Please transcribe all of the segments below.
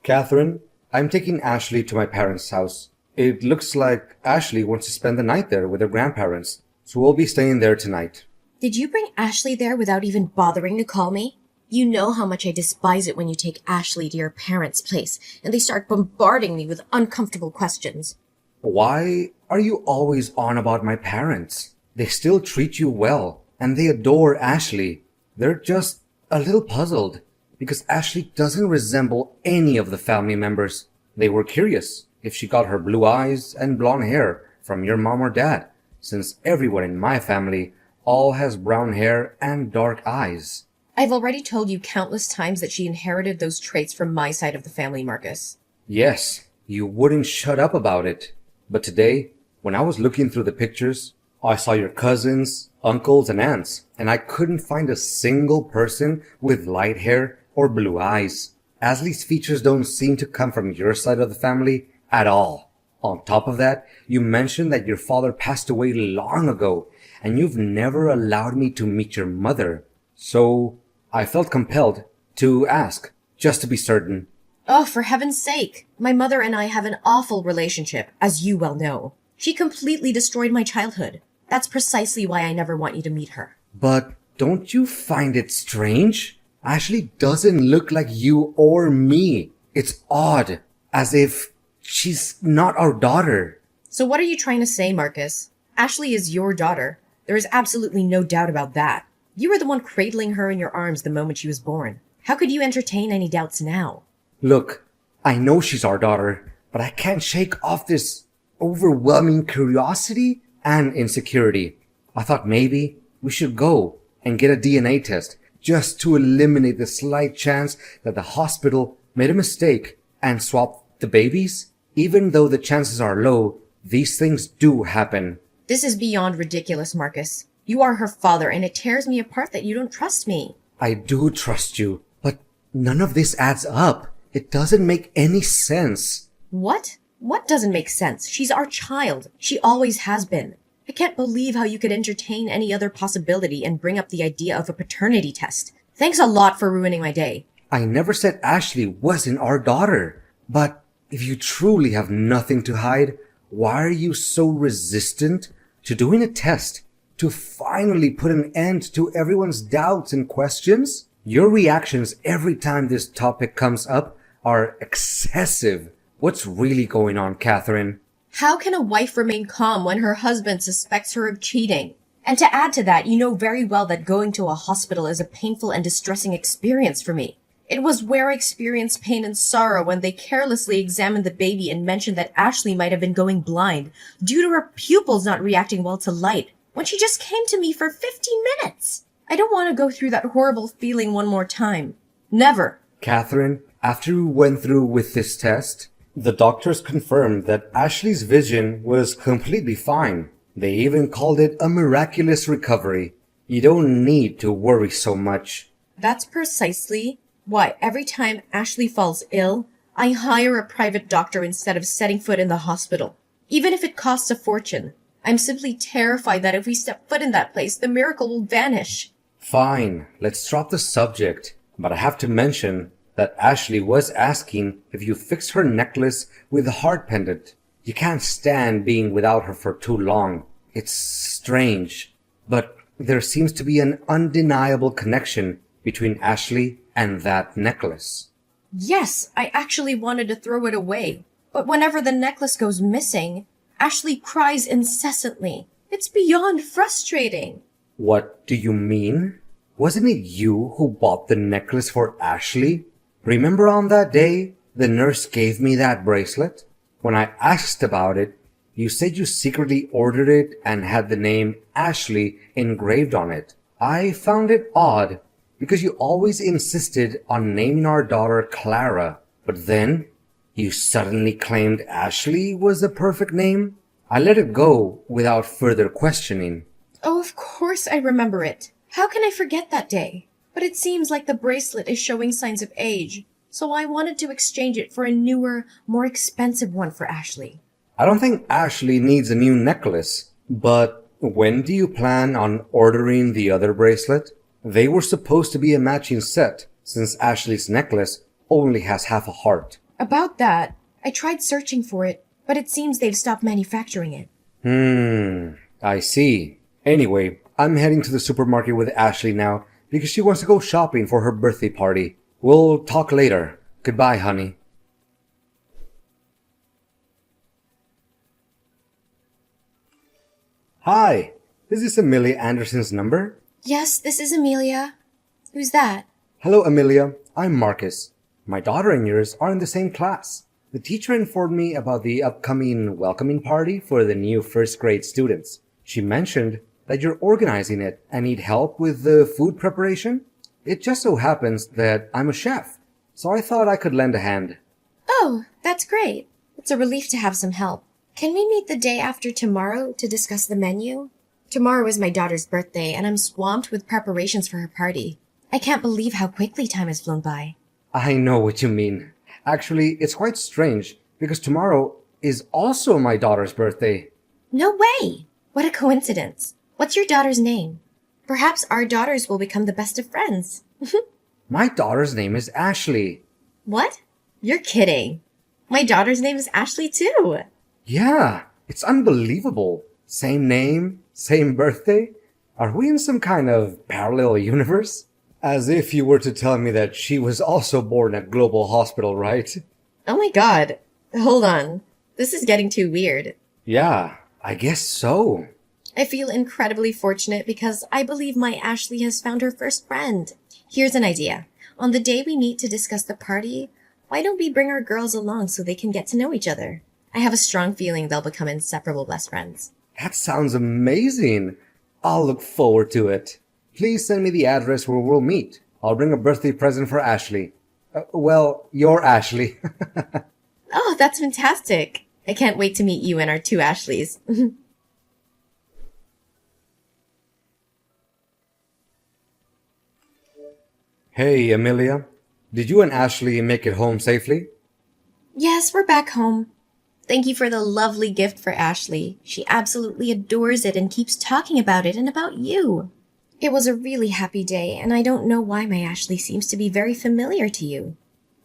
Catherine, I'm taking Ashley to my parents' house. It looks like Ashley wants to spend the night there with her grandparents, so we'll be staying there tonight. Did you bring Ashley there without even bothering to call me? You know how much I despise it when you take Ashley to your parents' place and they start bombarding me with uncomfortable questions. Why are you always on about my parents? They still treat you well, and they adore Ashley. They're just a little puzzled, because Ashley doesn't resemble any of the family members. They were curious if she got her blue eyes and blonde hair from your mom or dad, since everyone in my family all has brown hair and dark eyes. I've already told you countless times that she inherited those traits from my side of the family, Marcus. Yes, you wouldn't shut up about it. But today, when I was looking through the pictures, I saw your cousins, uncles, and aunts, and I couldn't find a single person with light hair or blue eyes. Ashley's features don't seem to come from your side of the family at all. On top of that, you mentioned that your father passed away long ago, and you've never allowed me to meet your mother. So I felt compelled to ask, just to be certain. Oh, for heaven's sake! My mother and I have an awful relationship, as you well know. She completely destroyed my childhood. That's precisely why I never want you to meet her. But don't you find it strange? Ashley doesn't look like you or me. It's odd, as if she's not our daughter. So what are you trying to say, Marcus? Ashley is your daughter. There is absolutely no doubt about that. You were the one cradling her in your arms the moment she was born. How could you entertain any doubts now? Look, I know she's our daughter, but I can't shake off this overwhelming curiosity and insecurity. I thought maybe we should go and get a DNA test just to eliminate the slight chance that the hospital made a mistake and swapped the babies. Even though the chances are low, these things do happen. This is beyond ridiculous, Marcus. You are her father, and it tears me apart that you don't trust me. I do trust you, but none of this adds up. It doesn't make any sense. What? What doesn't make sense? She's our child. She always has been. I can't believe how you could entertain any other possibility and bring up the idea of a paternity test. Thanks a lot for ruining my day. I never said Ashley wasn't our daughter. But if you truly have nothing to hide, why are you so resistant to doing a test to finally put an end to everyone's doubts and questions? Your reactions every time this topic comes up are excessive. What's really going on, Catherine? How can a wife remain calm when her husband suspects her of cheating? And to add to that, you know very well that going to a hospital is a painful and distressing experience for me. It was where I experienced pain and sorrow when they carelessly examined the baby and mentioned that Ashley might have been going blind due to her pupils not reacting well to light, when she just came to me for 15 minutes. I don't want to go through that horrible feeling one more time. Never. Catherine, after we went through with this test, the doctors confirmed that Ashley's vision was completely fine. They even called it a miraculous recovery. You don't need to worry so much. That's precisely why every time Ashley falls ill, I hire a private doctor instead of setting foot in the hospital. Even if it costs a fortune, I'm simply terrified that if we step foot in that place, the miracle will vanish. Fine, let's drop the subject. But I have to mention that Ashley was asking if you fixed her necklace with a heart pendant. You can't stand being without her for too long. It's strange, but there seems to be an undeniable connection between Ashley and that necklace. Yes, I actually wanted to throw it away. But whenever the necklace goes missing, Ashley cries incessantly. It's beyond frustrating. What do you mean? Wasn't it you who bought the necklace for Ashley? Remember on that day the nurse gave me that bracelet? When I asked about it, you said you secretly ordered it and had the name Ashley engraved on it. I found it odd because you always insisted on naming our daughter Clara, but then you suddenly claimed Ashley was the perfect name. I let it go without further questioning. Oh, of course I remember it. How can I forget that day? But it seems like the bracelet is showing signs of age, so I wanted to exchange it for a newer, more expensive one for Ashley. I don't think Ashley needs a new necklace, but when do you plan on ordering the other bracelet? They were supposed to be a matching set, since Ashley's necklace only has half a heart. About that, I tried searching for it, but it seems they've stopped manufacturing it. I see. Anyway, I'm heading to the supermarket with Ashley now because she wants to go shopping for her birthday party. We'll talk later. Goodbye, honey. Hi, is this Amelia Anderson's number? Yes, this is Amelia. Who's that? Hello, Amelia. I'm Marcus. My daughter and yours are in the same class. The teacher informed me about the upcoming welcoming party for the new first grade students. She mentioned that you're organizing it and need help with the food preparation. It just so happens that I'm a chef, so I thought I could lend a hand. Oh, that's great. It's a relief to have some help. Can we meet the day after tomorrow to discuss the menu? Tomorrow is my daughter's birthday, and I'm swamped with preparations for her party. I can't believe how quickly time has flown by. I know what you mean. Actually, it's quite strange because tomorrow is also my daughter's birthday. No way! What a coincidence. What's your daughter's name? Perhaps our daughters will become the best of friends. My daughter's name is Ashley. What? You're kidding. My daughter's name is Ashley too. Yeah, it's unbelievable. Same name, same birthday. Are we in some kind of parallel universe? As if you were to tell me that she was also born at Global Hospital, right? Oh my god. Hold on. This is getting too weird. Yeah, I guess so. I feel incredibly fortunate because I believe my Ashley has found her first friend. Here's an idea. On the day we meet to discuss the party, why don't we bring our girls along so they can get to know each other? I have a strong feeling they'll become inseparable best friends. That sounds amazing. I'll look forward to it. Please send me the address where we'll meet. I'll bring a birthday present for Ashley. Well, your Ashley. Oh, that's fantastic. I can't wait to meet you and our two Ashleys. Hey, Amelia. Did you and Ashley make it home safely? Yes, we're back home. Thank you for the lovely gift for Ashley. She absolutely adores it and keeps talking about it and about you. It was a really happy day, and I don't know why my Ashley seems to be very familiar to you.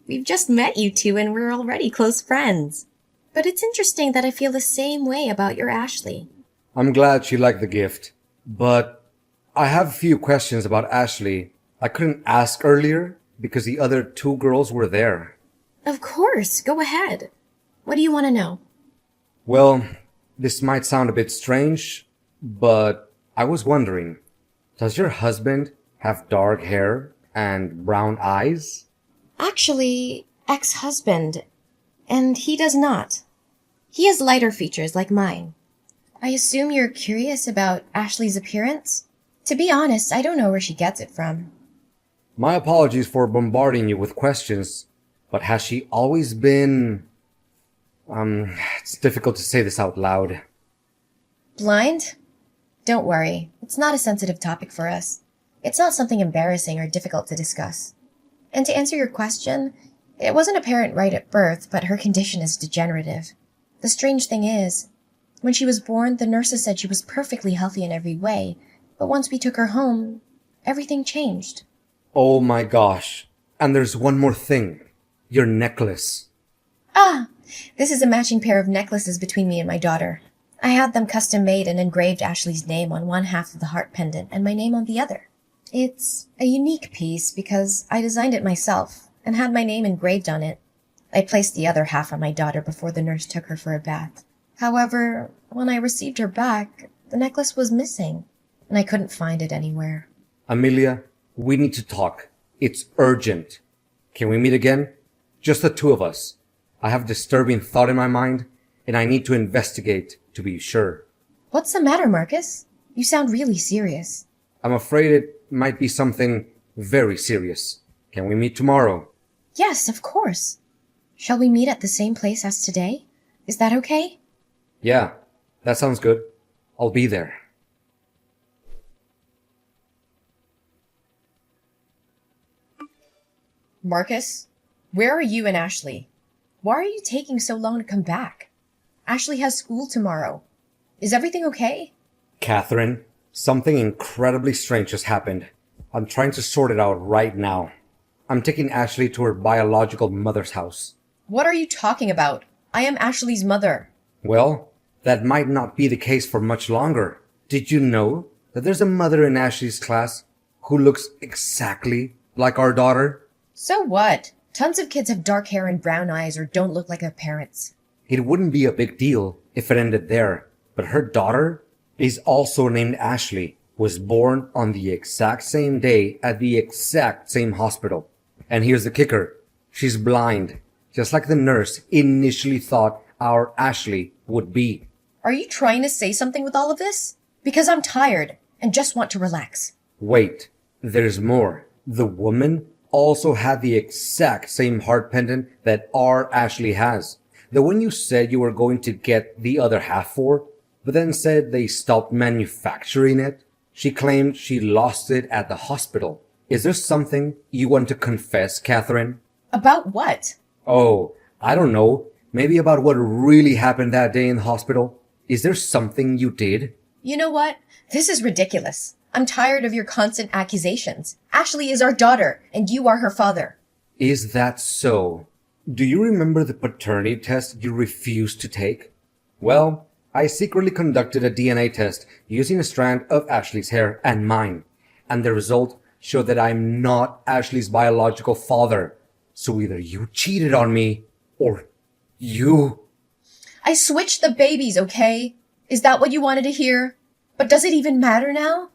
We've just met you two and we're already close friends. But it's interesting that I feel the same way about your Ashley. I'm glad she liked the gift, but I have a few questions about Ashley I couldn't ask earlier because the other two girls were there. Of course, go ahead. What do you want to know? Well, this might sound a bit strange, but I was wondering, does your husband have dark hair and brown eyes? Actually, ex-husband, and he does not. He has lighter features like mine. I assume you're curious about Ashley's appearance? To be honest, I don't know where she gets it from. My apologies for bombarding you with questions, but has she always been... it's difficult to say this out loud. Blind? Don't worry, it's not a sensitive topic for us. It's not something embarrassing or difficult to discuss. And to answer your question, it wasn't apparent right at birth, but her condition is degenerative. The strange thing is, when she was born, the nurses said she was perfectly healthy in every way, but once we took her home, everything changed. Oh my gosh. And there's one more thing. Your necklace. Ah, this is a matching pair of necklaces between me and my daughter. I had them custom made and engraved Ashley's name on one half of the heart pendant and my name on the other. It's a unique piece because I designed it myself and had my name engraved on it. I placed the other half on my daughter before the nurse took her for a bath. However, when I received her back, the necklace was missing, and I couldn't find it anywhere. Amelia, we need to talk. It's urgent. Can we meet again? Just the two of us. I have a disturbing thought in my mind, and I need to investigate to be sure. What's the matter, Marcus? You sound really serious. I'm afraid it might be something very serious. Can we meet tomorrow? Yes, of course. Shall we meet at the same place as today? Is that okay? Yeah, that sounds good. I'll be there. Marcus, where are you and Ashley? Why are you taking so long to come back? Ashley has school tomorrow. Is everything okay? Catherine, something incredibly strange has happened. I'm trying to sort it out right now. I'm taking Ashley to her biological mother's house. What are you talking about? I am Ashley's mother. Well, that might not be the case for much longer. Did you know that there's a mother in Ashley's class who looks exactly like our daughter? So what? Tons of kids have dark hair and brown eyes or don't look like their parents. It wouldn't be a big deal if it ended there, but her daughter is also named Ashley, was born on the exact same day at the exact same hospital. And here's the kicker. She's blind, just like the nurse initially thought our Ashley would be. Are you trying to say something with all of this? Because I'm tired and just want to relax. Wait, there's more. The woman also had the exact same heart pendant that our Ashley has. The one you said you were going to get the other half for, but then said they stopped manufacturing it. She claimed she lost it at the hospital. Is there something you want to confess, Catherine? About what? Oh, I don't know. Maybe about what really happened that day in the hospital. Is there something you did? You know what? This is ridiculous. I'm tired of your constant accusations. Ashley is our daughter, and you are her father. Is that so? Do you remember the paternity test you refused to take? Well, I secretly conducted a DNA test using a strand of Ashley's hair and mine, and the result showed that I'm not Ashley's biological father. So either you cheated on me, or you... I switched the babies, okay? Is that what you wanted to hear? But does it even matter now?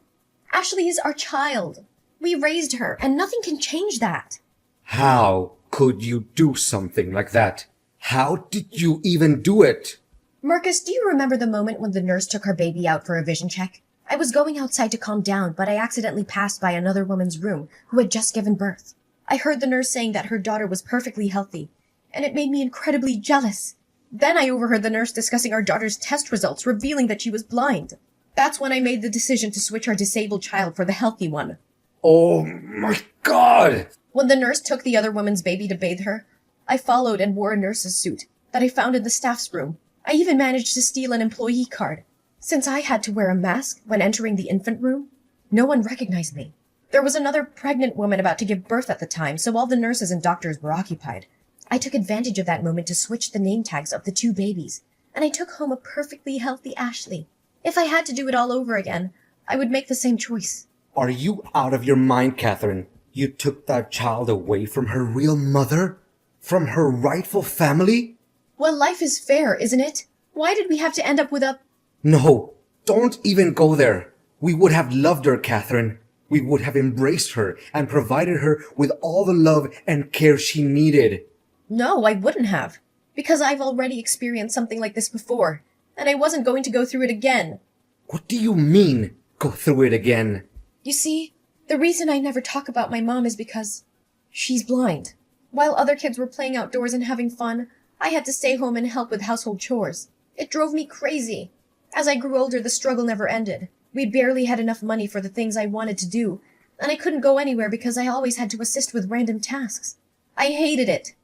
Ashley is our child. We raised her, and nothing can change that. How could you do something like that? How did you even do it? Marcus, do you remember the moment when the nurse took her baby out for a vision check? I was going outside to calm down, but I accidentally passed by another woman's room who had just given birth. I heard the nurse saying that her daughter was perfectly healthy, and it made me incredibly jealous. Then I overheard the nurse discussing our daughter's test results, revealing that she was blind. That's when I made the decision to switch our disabled child for the healthy one. Oh my God! When the nurse took the other woman's baby to bathe her, I followed and wore a nurse's suit that I found in the staff's room. I even managed to steal an employee card. Since I had to wear a mask when entering the infant room, no one recognized me. There was another pregnant woman about to give birth at the time, so all the nurses and doctors were occupied. I took advantage of that moment to switch the name tags of the two babies, and I took home a perfectly healthy Ashley. If I had to do it all over again, I would make the same choice. Are you out of your mind, Catherine? You took that child away from her real mother? From her rightful family? Well, life is fair, isn't it? Why did we have to end up with a... No, don't even go there. We would have loved her, Catherine. We would have embraced her and provided her with all the love and care she needed. No, I wouldn't have. Because I've already experienced something like this before, and I wasn't going to go through it again. What do you mean, go through it again? You see, the reason I never talk about my mom is because she's blind. While other kids were playing outdoors and having fun, I had to stay home and help with household chores. It drove me crazy. As I grew older, the struggle never ended. We barely had enough money for the things I wanted to do, and I couldn't go anywhere because I always had to assist with random tasks. I hated it.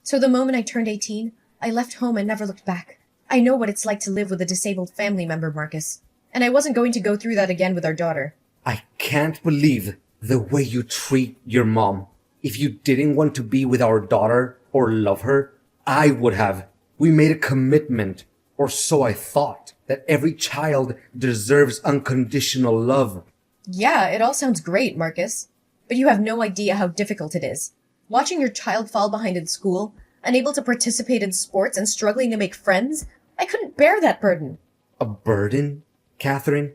So the moment I turned 18, I left home and never looked back. I know what it's like to live with a disabled family member, Marcus, and I wasn't going to go through that again with our daughter. I can't believe the way you treat your mom. If you didn't want to be with our daughter or love her, I would have. We made a commitment, or so I thought, that every child deserves unconditional love. Yeah, it all sounds great, Marcus. But you have no idea how difficult it is. Watching your child fall behind in school, unable to participate in sports, and struggling to make friends, I couldn't bear that burden. A burden? Catherine,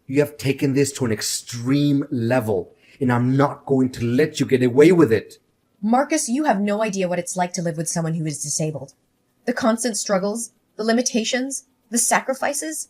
you have taken this to an extreme level, and I'm not going to let you get away with it. Marcus, you have no idea what it's like to live with someone who is disabled. The constant struggles, the limitations, the sacrifices.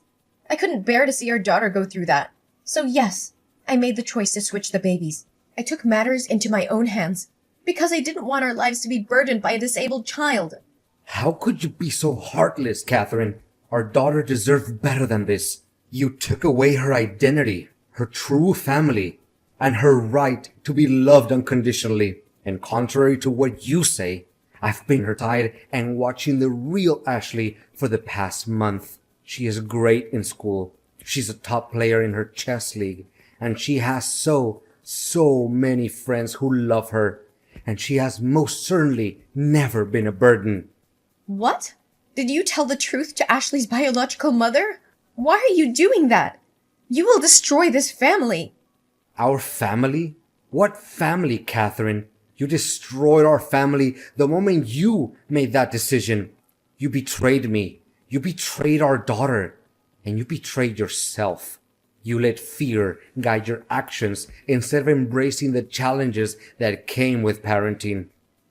I couldn't bear to see our daughter go through that. So yes, I made the choice to switch the babies. I took matters into my own hands because I didn't want our lives to be burdened by a disabled child. How could you be so heartless, Catherine? Our daughter deserved better than this. You took away her identity, her true family, and her right to be loved unconditionally. And contrary to what you say, I've been her side and watching the real Ashley for the past month. She is great in school. She's a top player in her chess league. And she has so many friends who love her. And she has most certainly never been a burden. What? Did you tell the truth to Ashley's biological mother? Why are you doing that? You will destroy this family. Our family? What family, Catherine? You destroyed our family the moment you made that decision. You betrayed me. You betrayed our daughter. And you betrayed yourself. You let fear guide your actions instead of embracing the challenges that came with parenting.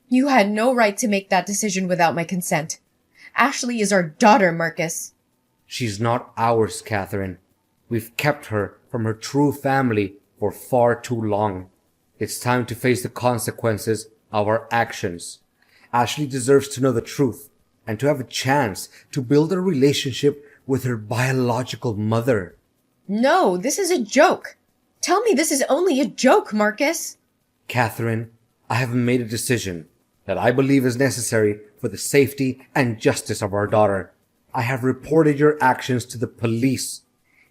You had no right to make that decision without my consent. Ashley is our daughter, Marcus. She's not ours, Catherine. We've kept her from her true family for far too long. It's time to face the consequences of our actions. Ashley deserves to know the truth and to have a chance to build a relationship with her biological mother. No, this is a joke. Tell me this is only a joke, Marcus. Catherine, I have made a decision that I believe is necessary for the safety and justice of our daughter. I have reported your actions to the police.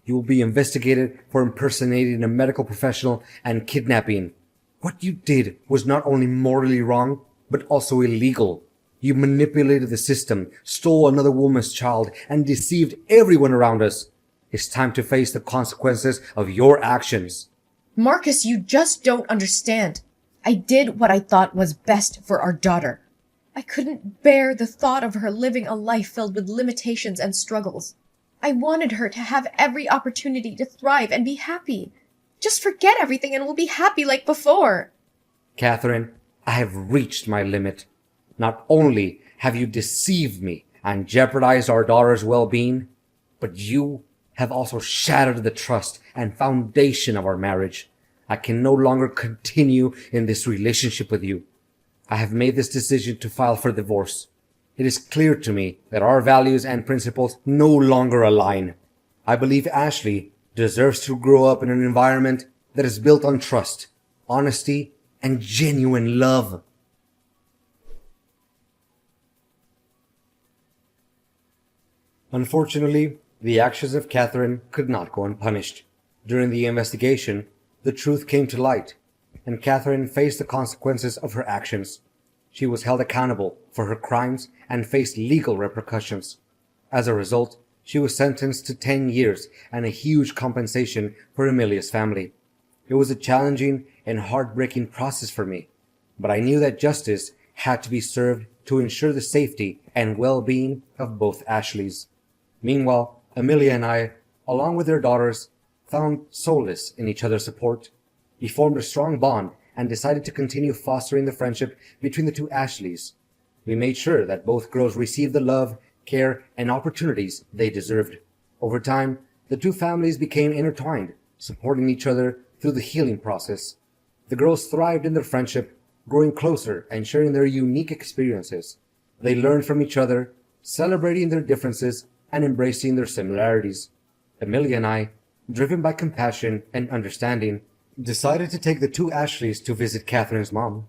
You will be investigated for impersonating a medical professional and kidnapping. What you did was not only morally wrong, but also illegal. You manipulated the system, stole another woman's child, and deceived everyone around us. It's time to face the consequences of your actions. Marcus, you just don't understand. I did what I thought was best for our daughter. I couldn't bear the thought of her living a life filled with limitations and struggles. I wanted her to have every opportunity to thrive and be happy. Just forget everything and we'll be happy like before. Catherine, I have reached my limit. Not only have you deceived me and jeopardized our daughter's well-being, but you have also shattered the trust and foundation of our marriage. I can no longer continue in this relationship with you. I have made this decision to file for divorce. It is clear to me that our values and principles no longer align. I believe Ashley deserves to grow up in an environment that is built on trust, honesty, and genuine love. Unfortunately, the actions of Catherine could not go unpunished. During the investigation, the truth came to light, and Catherine faced the consequences of her actions. She was held accountable for her crimes and faced legal repercussions. As a result, she was sentenced to 10 years and a huge compensation for Amelia's family. It was a challenging and heartbreaking process for me, but I knew that justice had to be served to ensure the safety and well-being of both Ashleys. Meanwhile, Amelia and I, along with their daughters, found solace in each other's support. We formed a strong bond and decided to continue fostering the friendship between the two Ashleys. We made sure that both girls received the love, care, and opportunities they deserved. Over time, the two families became intertwined, supporting each other through the healing process. The girls thrived in their friendship, growing closer and sharing their unique experiences. They learned from each other, celebrating their differences and embracing their similarities. Amelia and I, driven by compassion and understanding, decided to take the two Ashleys to visit Catherine's mom.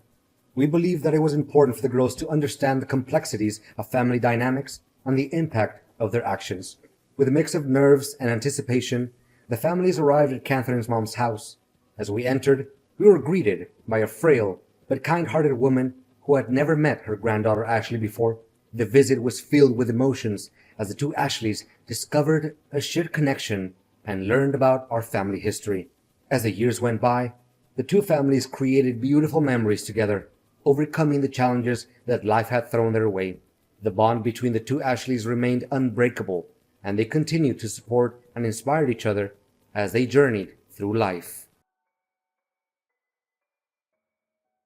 We believed that it was important for the girls to understand the complexities of family dynamics and the impact of their actions. With a mix of nerves and anticipation, the families arrived at Catherine's mom's house. As we entered, we were greeted by a frail but kind-hearted woman who had never met her granddaughter Ashley before. The visit was filled with emotions as the two Ashleys discovered a shared connection and learned about our family history. As the years went by, the two families created beautiful memories together, overcoming the challenges that life had thrown their way. The bond between the two Ashleys remained unbreakable, and they continued to support and inspire each other as they journeyed through life.